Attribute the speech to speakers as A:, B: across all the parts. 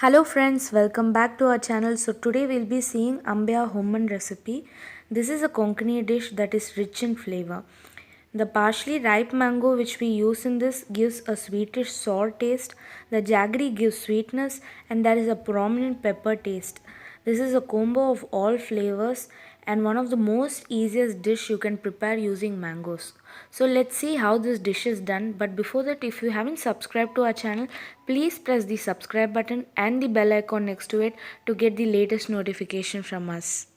A: Hello friends, welcome back to our channel. So today we'll be seeing Ambya Humman recipe. This is a Konkani dish that is rich in flavor. The partially ripe mango which we use in this gives a sweetish sour taste. The jaggery gives sweetness and there is a prominent pepper taste. This is a combo of all flavors and one of the most easiest dish you can prepare using mangoes. So let's see how this dish is done. But before that, if you haven't subscribed to our channel, please press the subscribe button and the bell icon next to it to get the latest notification from us.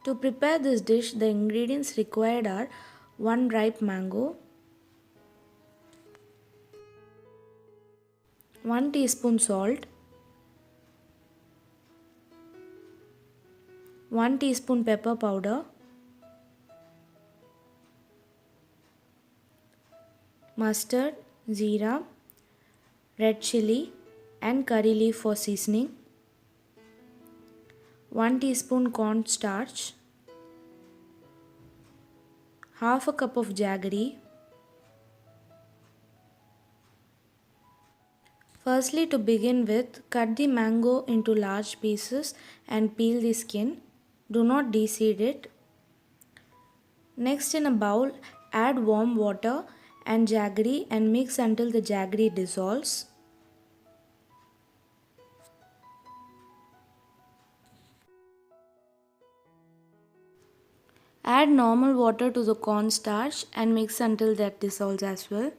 A: To prepare this dish, the ingredients required are 1 ripe mango, 1 teaspoon salt, 1 teaspoon pepper powder, mustard, jeera, red chili and curry leaf for seasoning, 1 teaspoon cornstarch, half a cup of jaggery. Firstly, to begin with, cut the mango into large pieces and peel the skin. Do not de-seed it. Next, in a bowl, add warm water and jaggery and mix until the jaggery dissolves. Add normal water to the cornstarch and mix until that dissolves as well.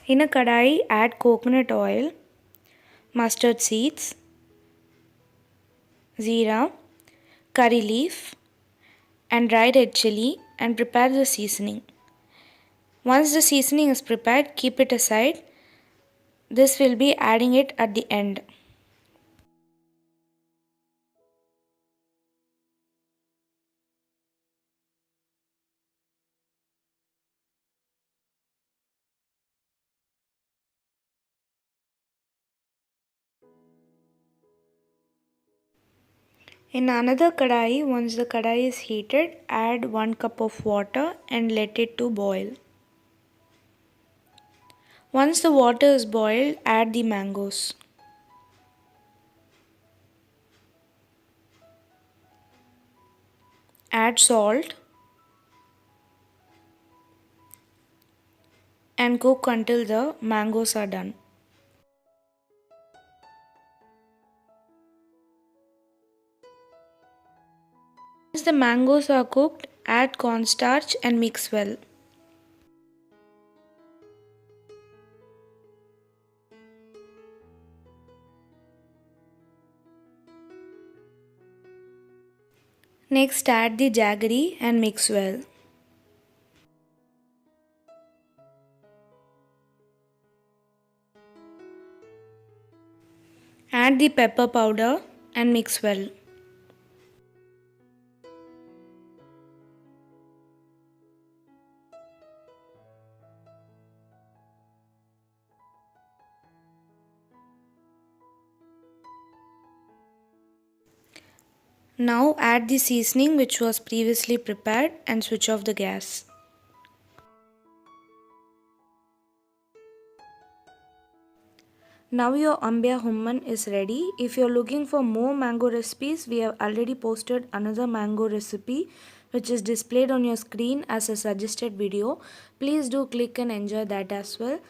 A: In a kadai, add coconut oil, mustard seeds, jeera, curry leaf and dried red chili and prepare the seasoning. Once the seasoning is prepared, keep it aside. This will be adding it at the end. In another kadai, once the kadai is heated, add 1 cup of water and let it to boil. Once the water is boiled, add the mangoes. Add salt and cook until the mangoes are done. Once the mangoes are cooked, add cornstarch and mix well. Next, add the jaggery and mix well. Add the pepper powder and mix well. Now add the seasoning which was previously prepared and switch off the gas. Now your Ambya Humman is ready. If you are looking for more mango recipes, we have already posted another mango recipe which is displayed on your screen as a suggested video. Please do click and enjoy that as well.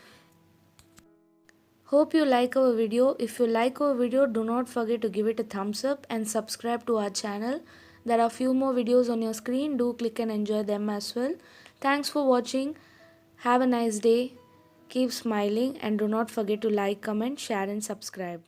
A: Hope you like our video. If you like our video, do not forget to give it a thumbs up and subscribe to our channel. There are few more videos on your screen. Do click and enjoy them as well. Thanks for watching. Have a nice day. Keep smiling and do not forget to like, comment, share and subscribe.